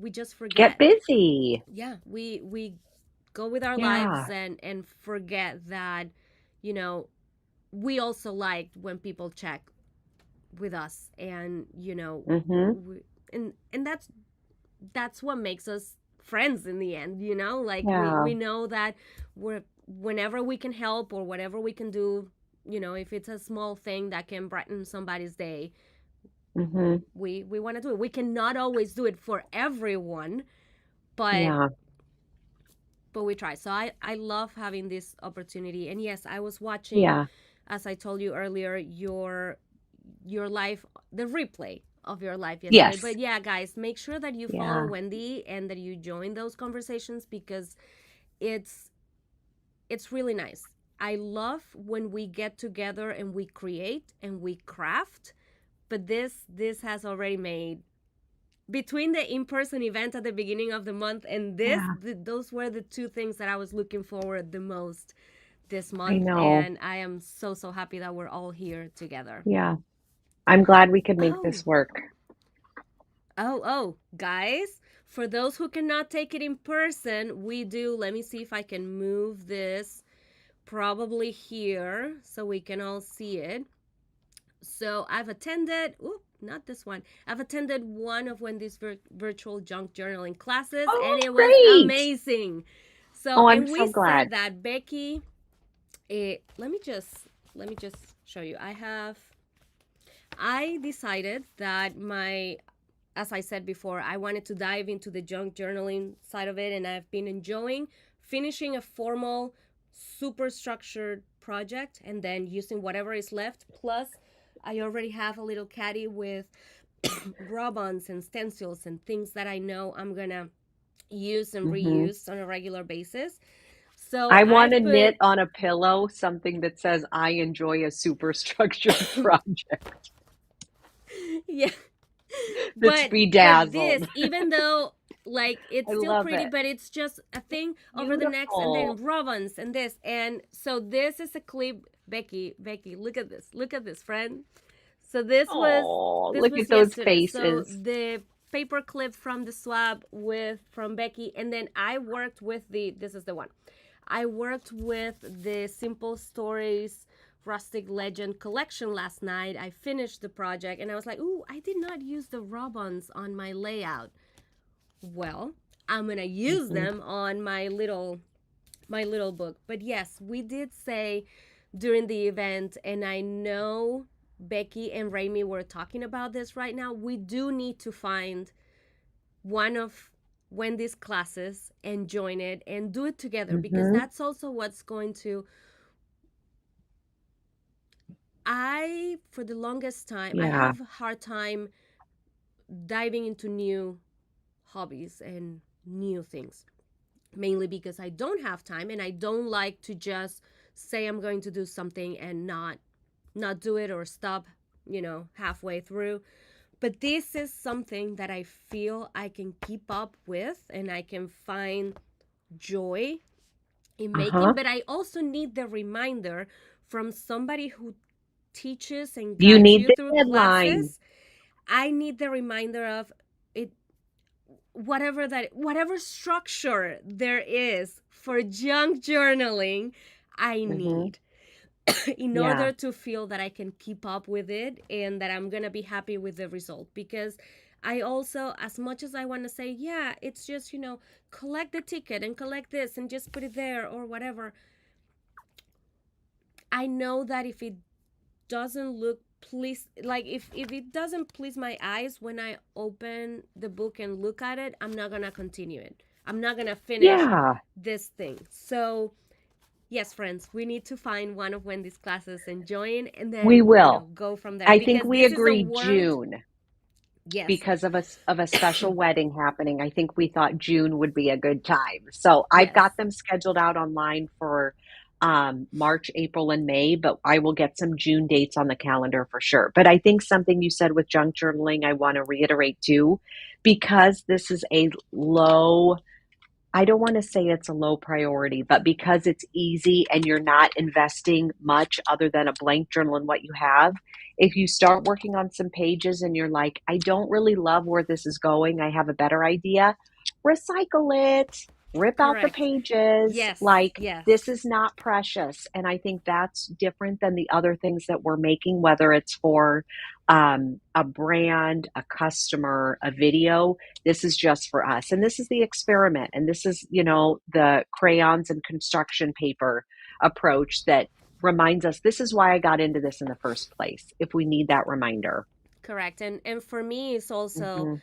Get forget. busy. Yeah, we go with our lives Yeah. and forget that, you know, we also liked when people check with us, and Hmm. we, and that's what makes us friends in the end, like we Yeah. know that we're whenever we can help or whatever we can do, if it's a small thing that can brighten somebody's day, Hmm. we want to do it. We cannot always do it for everyone, but Yeah. we try. So I love having this opportunity. And yes, I was watching, Yeah. as I told you earlier, your life, the replay of your life yesterday. Yes. But yeah, guys, make sure that you follow Yeah. Wendy and that you join those conversations, because it's it's really nice. I love when we get together and we create and we craft. But this has already made, between the in-person event at the beginning of the month and this, Yeah. those were the two things that I was looking forward the most this I month, know. and I am so happy that we're all here together. Yeah. I'm glad we could make Oh, this work. oh, guys. For those who cannot take it in person, we do. Let me see if I can move this probably here so we can all see it. So I've attended, not this one. I've attended one of Wendy's virtual junk journaling classes, and Oh, it was great. amazing. So, Oh, I'm and we so glad. said that Becky, let me just show you. I decided that as I said before, I wanted to dive into the junk journaling side of it, and I've been enjoying finishing a formal, super structured project and then using whatever is left. Plus, I already have a little caddy with rub-ons and stencils and things that I know I'm gonna use and Hmm. reuse on a regular basis. So I want I've to knit put, on a pillow something that says, I enjoy a super structured project yeah, that's but this, bedazzled. even though like I it's still love pretty, it. but it's just a thing over the next, and then Beautiful. ribbons and this, and so this is a clip. Becky, look at this, friend. So Oh, this look was at those yesterday. So faces. the paper clip from the swab with from Becky, and then I worked with the, this is the one, I worked with the Simple Stories Rustic Legend collection last night. I finished the project and I was like, ooh, I did not use the rub-ons on my layout. Well, I'm gonna use Hmm. them on my little book. But yes, we did say during the event, and I know Becky and Raimi were talking about this right now. We do need to find one of Wendy's classes and join it and do it together, because Hmm. that's also what's going to, for the longest time, I Yeah. have a hard time diving into new hobbies and new things, mainly because I don't have time and I don't like to just say I'm going to do something and not do it or stop, halfway through. But this is something that I feel I can keep up with and I can find joy in making, Uh-huh. but I also need the reminder from somebody who teaches and You guides need you the through deadline. classes. I need the reminder of it, whatever structure there is for junk journaling, I Hmm. need in Yeah. order to feel that I can keep up with it and that I'm going to be happy with the result. Because I also, as much as I want to say, yeah, it's just, collect the ticket and collect this and just put it there or whatever, I know that if it doesn't look please, like if it doesn't please my eyes when I open the book and look at it, I'm not gonna continue it. I'm not gonna finish Yeah. this thing. So yes, friends, we need to find one of Wendy's classes and join, and We then will. go from there, I think because we this is a agreed world. June Yes. because of a special wedding happening. I think we thought June would be a good time. So I've Yes. got them scheduled out online for March, April, and May, but I will get some June dates on the calendar for sure. But I think something you said with junk journaling, I want to reiterate too, because this is a low, I don't want to say it's a low priority, but because it's easy and you're not investing much other than a blank journal and what you have, if you start working on some pages and you're like, I don't really love where this is going, I have a better idea, recycle it, rip out the Correct. pages. Yes. Like, Yes. this is not precious. And I think that's different than the other things that we're making, whether it's for a brand, a customer, a video. This is just for us. And this is the experiment. And this is, the crayons and construction paper approach that reminds us this is why I got into this in the first place, if we need that reminder. Correct. And for me, it's also, Hmm.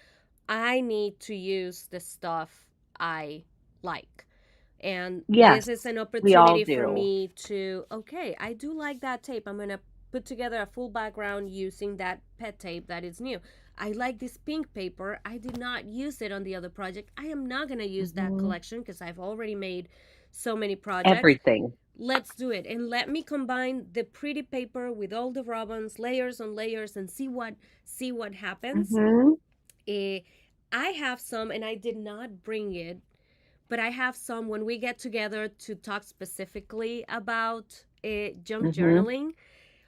I need to use the stuff I like. And this Yes, is an we all opportunity for do. me to, okay, I do like that tape. I'm going to put together a full background using that pet tape that is new. I like this pink paper. I did not use it on the other project. I am not going to use that Hmm. collection because I've already made so many projects. Everything. Let's do it, and let me combine the pretty paper with all the ribbons, layers on layers, and see what happens. Hmm. Eh, I have some, and I did not bring it, but I have some when we get together to talk specifically about junk Hmm. journaling,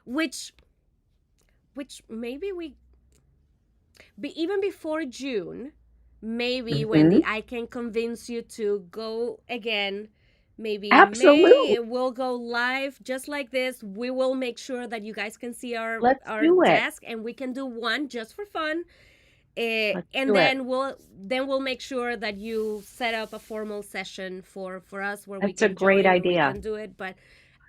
which maybe we, even before June, maybe, Hmm. Wendy, I can convince you to go again. Maybe in May Absolutely. it will go live just like this. We will make sure that you guys can see Let's our do it. desk, and we can do one just for fun. Let's And do it. then we'll make sure that you set up a formal session for us where we That's a can great join and we idea. can do it. But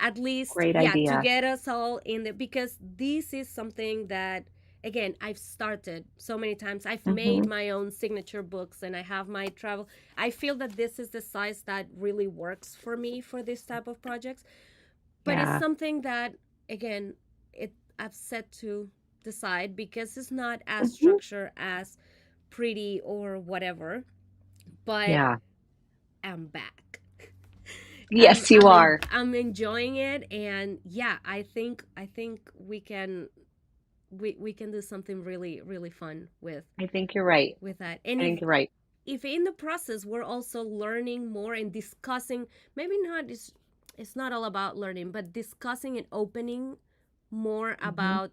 at least, Great yeah, to idea. get us all in there, because this is something that, again, I've started so many times. I've made Hmm. my own signature books, and I have my travel. I feel that this is the size that really works for me for this type of projects. But it's Yeah. something that, again, it I've set to the side because it's not as Hmm. structured, as pretty, or whatever. But Yeah. I'm back. Yes, you are. I'm enjoying it, and yeah, I think we can do something really really fun I think you're right. with that. And I think you're right. if in the process we're also learning more and discussing, maybe not, it's not all about learning, but discussing and opening more Hmm. about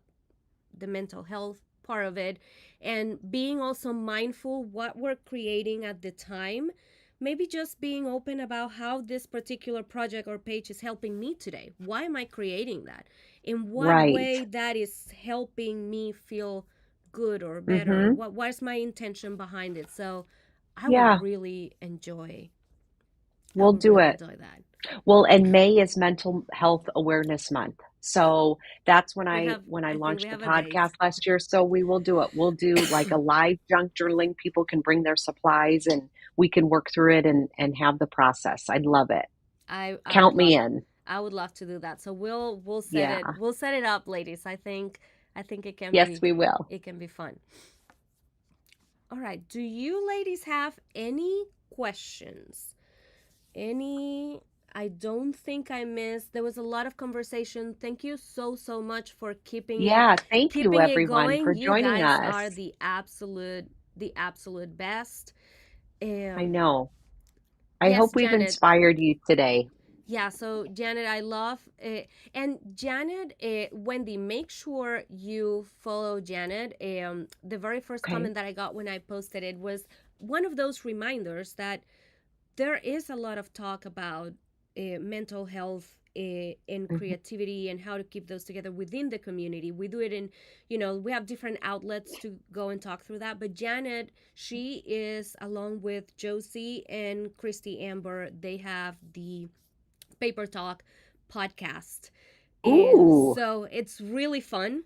the mental health part of it, and being also mindful what we're creating at the time. Maybe just being open about how this particular project or page is helping me today. Why am I creating that? In what Right. way that is helping me feel good or better? Hmm. What's my intention behind it? So Yeah, I we'll would do really it. enjoy that. Well, and May is Mental Health Awareness Month. So that's when I I think we launched the have a date. podcast last year. So we will do it. We'll do like a live junk journaling. People can bring their supplies and we can work through it and have the process. I'd love it. I would Count me love in. I would love to do that. So Yeah. we'll set it up, ladies. I think Yes, we will. it can be fun. All right. Do you ladies have any questions? Any I don't think I missed. There was a lot of conversation. Thank you so much for Yeah. Thank you, keeping it everyone, going. for You joining guys us. are the absolute best. I Um know. I yes, hope we've Janet. inspired you today. Yeah, so Janet, I love and Janet, Wendy, make sure you follow Janet. The very first Okay. comment that I got when I posted it was one of those reminders that there is a lot of talk about mental health and Hmm. creativity and how to keep those together within the community. We do it in, we have different outlets to go and talk through that. But Janet, she is, along with Josie and Christy Amber, they have the Paper Talk podcast. Ooh. So it's really fun.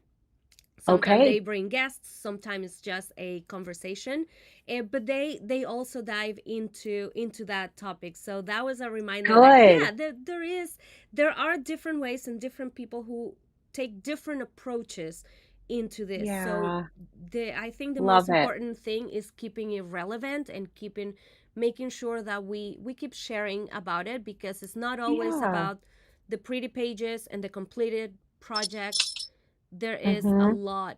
Sometimes they Okay. bring guests, sometimes it's just a conversation. But they also dive into that topic. So that was a reminder that, yeah, Good. there are different ways and different people who take different approaches into this. So Yeah. I think the most Love it. important thing is keeping it relevant and making sure that we keep sharing about it, because it's not always Yeah. about the pretty pages and the completed projects. There is a Hmm. lot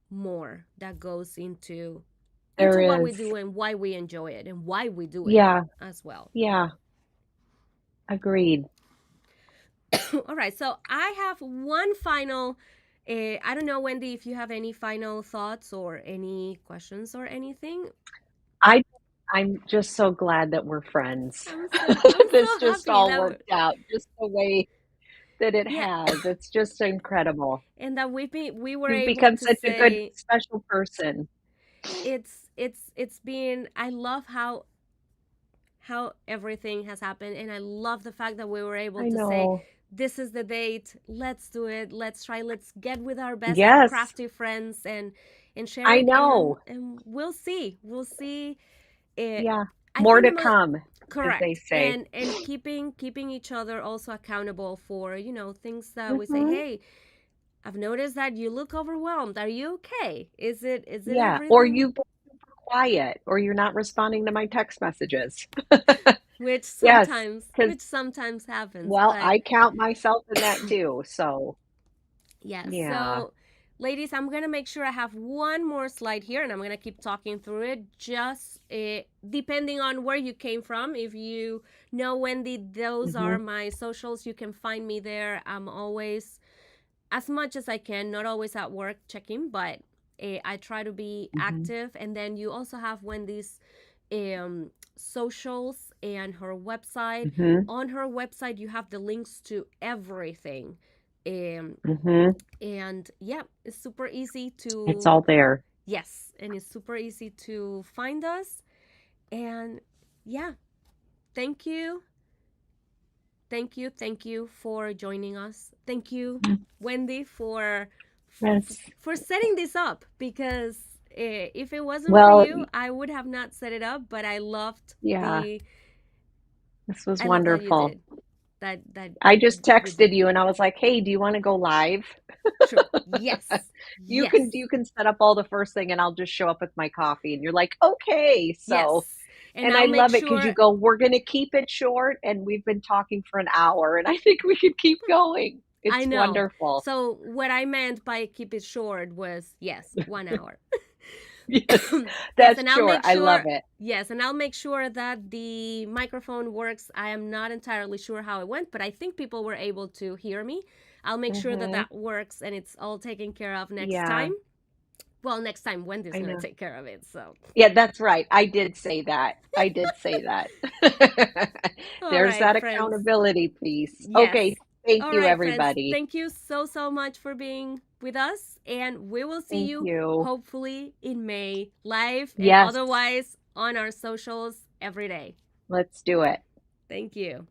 more that goes into There what we is. do and why we enjoy it and why we do it Yeah. as well. Yeah. Agreed. All right, so I have one final, I don't know, Wendy, if you have any final thoughts or any questions or anything. I I'm just so glad that we're friends. I'm This so just happy all that worked out just the way that it yeah, has. It's just incredible. and that we were You've able become to such a good say special person. it's been, I love how everything has happened, and I love the fact that we were able I to say, know. this is the date, let's do it, let's try, let's get with our best Yes, crafty friends and share I it, know. and we'll see it. Yeah. I More think to come, as they correct, say. and keeping each other also accountable for, things that we say, Hmm. hey, I've noticed that you look overwhelmed, are you okay, is it Yeah. Or everything, you've been super quiet, or you're not responding to my text messages. Yes, because, which sometimes happens, well, but I count myself in that too. So, yes. yeah. So, ladies, I'm going to make sure I have one more slide here, and I'm going to keep talking through it. Just depending on where you came from. If you know Wendy, those Hmm. are my socials. You can find me there. I'm always, as much as I can, not always at work checking, but I try to be Hmm. active. And then you also have Wendy's socials and her website. Hmm. On her website, you have the links to everything. Um, Hmm. and yeah, it's super easy It's to, all there. yes, and it's super easy to find us. And yeah, thank you. Thank you for joining us. Thank you, Wendy, Yes. for setting this up because if it wasn't for Well, you, I would have not set it up. But yeah, this was I love that you wonderful. did that. I just You did. texted you and I was like, "Hey, do you want to go live?" Sure. Yes. Yes. You can set up all the first thing and I'll just show up with my coffee and you're like, "Okay." So, Yes. And and I'll I make love it because you sure. go, "We're going to keep it short and we've been talking for an hour and I think we could keep going." I It's know. wonderful. So what I meant by keep it short was yes, 1 hour. Yes. Yes, That's and I'll short. make I love sure. it. Yes, and I'll make sure that the microphone works. I am not entirely sure how it went, but I think people were able to hear me. I'll make sure that Hmm. that works and it's all taken care of next Yeah, time. Well, next time Wendy's I gonna know. take care of it. So, Yeah, that's right. I did say that. I did say that. all There's right, that friends. accountability piece. Okay, Yes. thank All you, right, friends. everybody. Thank you so much for being with us, and we will see Thank you you. hopefully in May, live and Yes, otherwise on our socials every day. let's do it. Thank you.